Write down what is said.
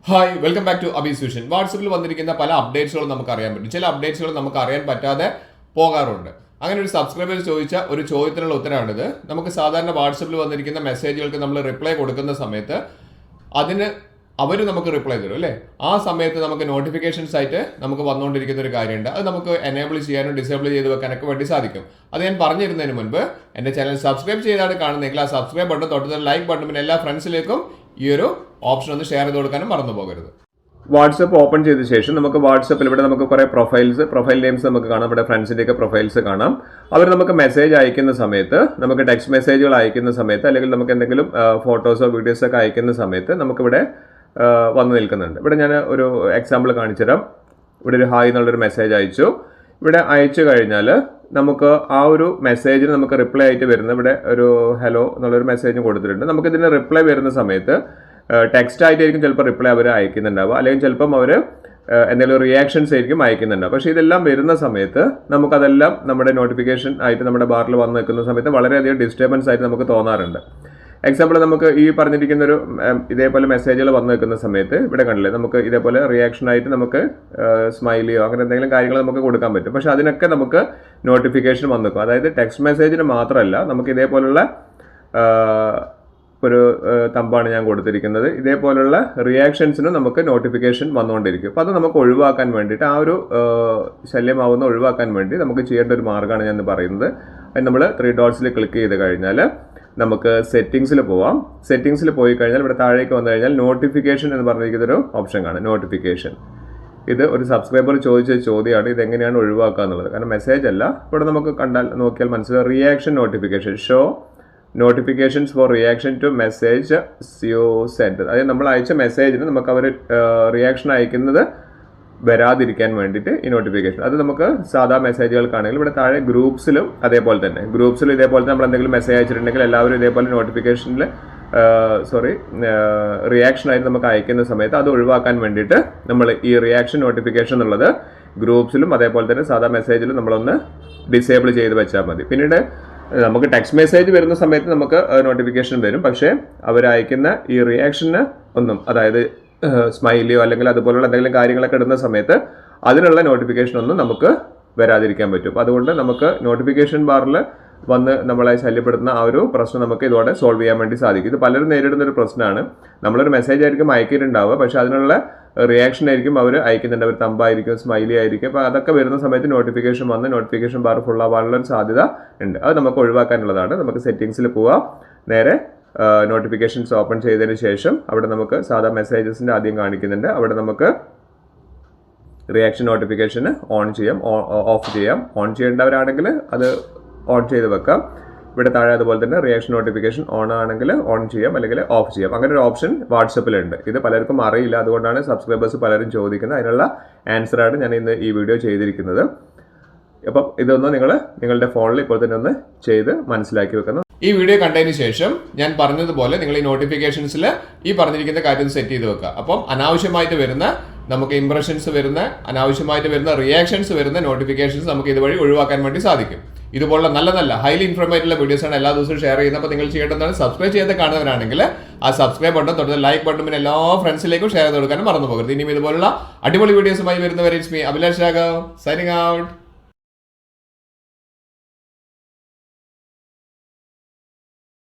Hi welcome back to Abees Vision. വാട്സപ്പിൽ വന്നിരിക്കുന്ന പല അപ്ഡേറ്റ്സുകളും നമുക്ക് അറിയാൻ പറ്റും. ചില അപ്ഡേറ്റ്സുകൾ നമുക്ക് അറിയാൻ പറ്റാതെ പോകാറുണ്ട്. അങ്ങനെ ഒരു സബ്സ്ക്രൈബർ ചോദിച്ച ഒരു ചോദ്യത്തിനുള്ള ഉത്തരവാണിത്. നമുക്ക് സാധാരണ വാട്സപ്പിൽ വന്നിരിക്കുന്ന മെസ്സേജുകൾക്ക് നമ്മൾ റിപ്ലൈ കൊടുക്കുന്ന സമയത്ത് അതിന് അവർ നമുക്ക് റിപ്ലൈ തരും അല്ലേ. ആ സമയത്ത് നമുക്ക് നോട്ടിഫിക്കേഷൻസ് ആയിട്ട് നമുക്ക് വന്നുകൊണ്ടിരിക്കുന്ന ഒരു കാര്യമുണ്ട്. അത് നമുക്ക് എനേബിൾ ചെയ്യാനും ഡിസേബിൾ ചെയ്ത് വെക്കാനൊക്കെ വേണ്ടി സാധിക്കും. അത് ഞാൻ പറഞ്ഞിരുന്നതിന് മുൻപ് എൻ്റെ ചാനൽ സബ്സ്ക്രൈബ് ചെയ്താണ് കാണുന്നതെങ്കിൽ ആ സബ്സ്ക്രൈബ് ബട്ടൺ തൊട്ടത് ലൈക്ക് ബട്ടൺ പിന്നെ എല്ലാ ഫ്രണ്ട്സിലേക്കും ഈ ഒരു ഓപ്ഷൻ ഒന്ന് ഷെയർ ചെയ്ത് കൊടുക്കാനും മറന്നു പോകരുത്. വാട്സപ്പ് ഓപ്പൺ ചെയ്ത ശേഷം നമുക്ക് വാട്സപ്പിൽ ഇവിടെ നമുക്ക് കുറേ പ്രൊഫൈൽ നെയിംസ് നമുക്ക് കാണാം. ഇവിടെ ഫ്രണ്ട്സിൻ്റെയൊക്കെ പ്രൊഫൈൽസ് കാണാം. അവർ നമുക്ക് മെസ്സേജ് അയക്കുന്ന സമയത്ത്, നമുക്ക് ടെക്സ്റ്റ് മെസ്സേജുകൾ അയക്കുന്ന സമയത്ത്, അല്ലെങ്കിൽ നമുക്ക് എന്തെങ്കിലും ഫോട്ടോസോ വീഡിയോസോ ഒക്കെ അയക്കുന്ന സമയത്ത് നമുക്കിവിടെ വന്നു നിൽക്കുന്നുണ്ട്. ഇവിടെ ഞാൻ ഒരു എക്സാമ്പിൾ കാണിച്ചു തരാം. ഇവിടെ ഒരു ഹായ് എന്നുള്ളൊരു മെസ്സേജ് അയച്ചു. ഇവിടെ അയച്ചു കഴിഞ്ഞാൽ നമുക്ക് ആ ഒരു മെസ്സേജിന് നമുക്ക് റിപ്ലൈ ആയിട്ട് വരുന്നത് ഇവിടെ ഒരു ഹലോ എന്നുള്ളൊരു മെസ്സേജും കൊടുത്തിട്ടുണ്ട്. നമുക്കിതിന് റിപ്ലൈ വരുന്ന സമയത്ത് ടെക്സ്റ്റ് ആയിട്ടായിരിക്കും ചിലപ്പോൾ റിപ്ലൈ അവർ അയക്കുന്നുണ്ടാവുക, അല്ലെങ്കിൽ ചിലപ്പം അവർ എന്തെങ്കിലും റിയാക്ഷൻസ് ആയിരിക്കും അയക്കുന്നുണ്ടാവും. പക്ഷേ ഇതെല്ലാം വരുന്ന സമയത്ത് നമുക്കതെല്ലാം നമ്മുടെ നോട്ടിഫിക്കേഷൻ ആയിട്ട് നമ്മുടെ ബാറിൽ വന്ന് നിൽക്കുന്ന സമയത്ത് വളരെയധികം ഡിസ്റ്റർബൻസ് ആയിട്ട് നമുക്ക് തോന്നാറുണ്ട്. എക്സാമ്പിൾ നമുക്ക് ഈ പറഞ്ഞിരിക്കുന്ന ഒരു ഇതേപോലെ മെസ്സേജുകൾ വന്നു നിൽക്കുന്ന സമയത്ത് ഇവിടെ കണ്ടില്ലേ, നമുക്ക് ഇതേപോലെ റിയാക്ഷൻ ആയിട്ട് നമുക്ക് സ്മൈലിയോ അങ്ങനെ എന്തെങ്കിലും കാര്യങ്ങൾ നമുക്ക് കൊടുക്കാൻ പറ്റും. പക്ഷെ അതിനൊക്കെ നമുക്ക് നോട്ടിഫിക്കേഷൻ വന്നു നിൽക്കും. അതായത് ടെക്സ്റ്റ് മെസ്സേജിന് മാത്രമല്ല, നമുക്ക് ഇതേപോലുള്ള ഒരു തമ്പാണ് ഞാൻ കൊടുത്തിരിക്കുന്നത്. ഇതേപോലുള്ള റിയാക്ഷൻസിനും നമുക്ക് നോട്ടിഫിക്കേഷൻ വന്നുകൊണ്ടിരിക്കും. അപ്പോൾ അത് നമുക്ക് ഒഴിവാക്കാൻ വേണ്ടിയിട്ട്, ആ ഒരു ശല്യമാവുന്ന ഒഴിവാക്കാൻ വേണ്ടി നമുക്ക് ചെയ്യേണ്ട ഒരു മാർഗ്ഗമാണ് ഞാൻ പറയുന്നത്. അത് നമ്മൾ 3 ഡോട്ട്സിൽ ക്ലിക്ക് ചെയ്ത് കഴിഞ്ഞാൽ നമുക്ക് സെറ്റിങ്സിൽ പോവാം. സെറ്റിങ്സിൽ പോയി കഴിഞ്ഞാൽ ഇവിടെ താഴേക്ക് വന്നു കഴിഞ്ഞാൽ നോട്ടിഫിക്കേഷൻ എന്ന് പറഞ്ഞിരിക്കുന്നൊരു ഓപ്ഷൻ കാണാം. നോട്ടിഫിക്കേഷൻ, ഇത് ഒരു സബ്സ്ക്രൈബർ ചോദിച്ച ചോദ്യമാണ്. ഇതെങ്ങനെയാണ് ഒഴിവാക്കുക എന്നുള്ളത്. കാരണം മെസ്സേജ് അല്ല, ഇവിടെ നമുക്ക് നോക്കിയാൽ മനസ്സിലാവും. Reaction notification, show notifications for reaction to message you send. അതായത് നമ്മൾ അയച്ച മെസ്സേജിന് നമുക്ക് അവർ റിയാക്ഷൻ അയക്കുന്നത് വരാതിരിക്കാൻ വേണ്ടിയിട്ട് ഈ നോട്ടിഫിക്കേഷൻ. അത് നമുക്ക് സാധാ മെസ്സേജുകൾക്കാണെങ്കിൽ ഇവിടെ താഴെ ഗ്രൂപ്പ്സിലും അതേപോലെ തന്നെ, ഗ്രൂപ്പ്സിലും ഇതേപോലെ നമ്മൾ എന്തെങ്കിലും മെസ്സേജ് അയച്ചിട്ടുണ്ടെങ്കിൽ എല്ലാവരും ഇതേപോലെ നോട്ടിഫിക്കേഷനിൽ റിയാക്ഷൻ ആയിട്ട് നമുക്ക് അയക്കുന്ന സമയത്ത് അത് ഒഴിവാക്കാൻ വേണ്ടിയിട്ട് നമ്മൾ ഈ റിയാക്ഷൻ നോട്ടിഫിക്കേഷൻ എന്നുള്ളത് ഗ്രൂപ്പ്സിലും അതേപോലെ തന്നെ സാധാ മെസ്സേജിലും നമ്മളൊന്ന് ഡിസേബിൾ ചെയ്ത് വെച്ചാൽ മതി. പിന്നീട് നമുക്ക് ടെക്സ്റ്റ് മെസ്സേജ് വരുന്ന സമയത്ത് നമുക്ക് നോട്ടിഫിക്കേഷൻ വരും. പക്ഷേ അവരയക്കുന്ന ഈ റിയാക്ഷന് ഒന്നും, അതായത് സ്മൈലിയോ അല്ലെങ്കിൽ അതുപോലുള്ള എന്തെങ്കിലും കാര്യങ്ങളൊക്കെ ഇടുന്ന സമയത്ത് അതിനുള്ള നോട്ടിഫിക്കേഷൻ ഒന്നും നമുക്ക് വരാതിരിക്കാൻ പറ്റും. അതുകൊണ്ട് നമുക്ക് നോട്ടിഫിക്കേഷൻ ബാറിൽ വന്ന് നമ്മളെ ശല്യപ്പെടുത്തുന്ന ആ ഒരു പ്രശ്നം നമുക്ക് ഇതോടെ സോൾവ് ചെയ്യാൻ വേണ്ടി സാധിക്കും. ഇത് പലരും നേരിടുന്ന ഒരു പ്രശ്നമാണ്. നമ്മളൊരു മെസ്സേജ് ആയിരിക്കും അയക്കിയിട്ടുണ്ടാവുക, പക്ഷെ അതിനുള്ള റിയാക്ഷൻ ആയിരിക്കും അവർ അയക്കുന്നുണ്ട്. അവർ തമ്പായിരിക്കും, സ്മൈലി ആയിരിക്കും. അപ്പോൾ അതൊക്കെ വരുന്ന സമയത്ത് നോട്ടിഫിക്കേഷൻ വന്ന് നോട്ടിഫിക്കേഷൻ ബാർ ഫുൾ ആവാനുള്ള ഒരു സാധ്യത ഉണ്ട്. അത് നമുക്ക് ഒഴിവാക്കാനുള്ളതാണ്. നമുക്ക് സെറ്റിങ്സിൽ പോവാം. നേരെ നോട്ടിഫിക്കേഷൻസ് ഓപ്പൺ ചെയ്തതിന് ശേഷം അവിടെ നമുക്ക് സാധാ മെസ്സേജസിൻ്റെ ആദ്യം കാണിക്കുന്നുണ്ട്. അവിടെ നമുക്ക് റിയാക്ഷൻ നോട്ടിഫിക്കേഷന് ഓൺ ചെയ്യാം, ഓഫ് ചെയ്യാം. ഓൺ ചെയ്യേണ്ടവരാണെങ്കിൽ അത് ഓൺ ചെയ്ത് വെക്കാം. ഇവിടെ താഴെ അതുപോലെ തന്നെ റിയാക്ഷൻ നോട്ടിഫിക്കേഷൻ ഓൺ ആണെങ്കിൽ ഓൺ ചെയ്യാം, അല്ലെങ്കിൽ ഓഫ് ചെയ്യാം. അങ്ങനെ ഒരു ഓപ്ഷൻ വാട്സപ്പിലുണ്ട്. ഇത് പലർക്കും അറിയില്ല, അതുകൊണ്ടാണ് സബ്സ്ക്രൈബേഴ്സ് പലരും ചോദിക്കുന്നത്. അതിനുള്ള ആൻസറാണ് ഞാൻ ഇന്ന് ഈ വീഡിയോ ചെയ്തിരിക്കുന്നത്. അപ്പം ഇതൊന്ന് നിങ്ങളുടെ ഫോണിൽ ഇപ്പോൾ തന്നെ ഒന്ന് ചെയ്ത് മനസ്സിലാക്കി വെക്കണം. ഈ വീഡിയോ കണ്ടതിന് ശേഷം ഞാൻ പറഞ്ഞതുപോലെ നിങ്ങൾ ഈ നോട്ടിഫിക്കേഷൻസിൽ ഈ പറഞ്ഞിരിക്കുന്ന കാര്യം സെറ്റ് ചെയ്ത് വെക്കുക. അപ്പം അനാവശ്യമായിട്ട് വരുന്ന, നമുക്ക് ഇംപ്രഷൻസ് വരുന്ന, അനാവശ്യമായിട്ട് വരുന്ന റിയാക്ഷൻസ് വരുന്ന നോട്ടിഫിക്കേഷൻസ് നമുക്ക് ഇതുവഴി ഒഴിവാക്കാൻ വേണ്ടി സാധിക്കും. ഇതുപോലുള്ള നല്ല ഹൈലി ഇൻഫോർമേറ്റീവ് വീഡിയോസാണ് എല്ലാ ദിവസവും ഷെയർ ചെയ്യുന്നത്. അപ്പോൾ നിങ്ങൾ ചെയ്യേണ്ടതാണ്, സബ്സ്ക്രൈബ് ചെയ്ത് കാണുന്നവരാണെങ്കിൽ ആ സബ്സ്ക്രൈബ് ബട്ടൺ തൊട്ട് ലൈക്ക് ബട്ടൺ പിന്നെ എല്ലാ ഫ്രണ്ട്സിലേക്കും ഷെയർ ചെയ്ത് കൊടുക്കാനും മറന്നു പോകരുത്. ഇനിയും ഇതുപോലുള്ള അടിപൊളി വീഡിയോസുമായി വരുന്നവരെ it's me Abhilash Raghav signing out.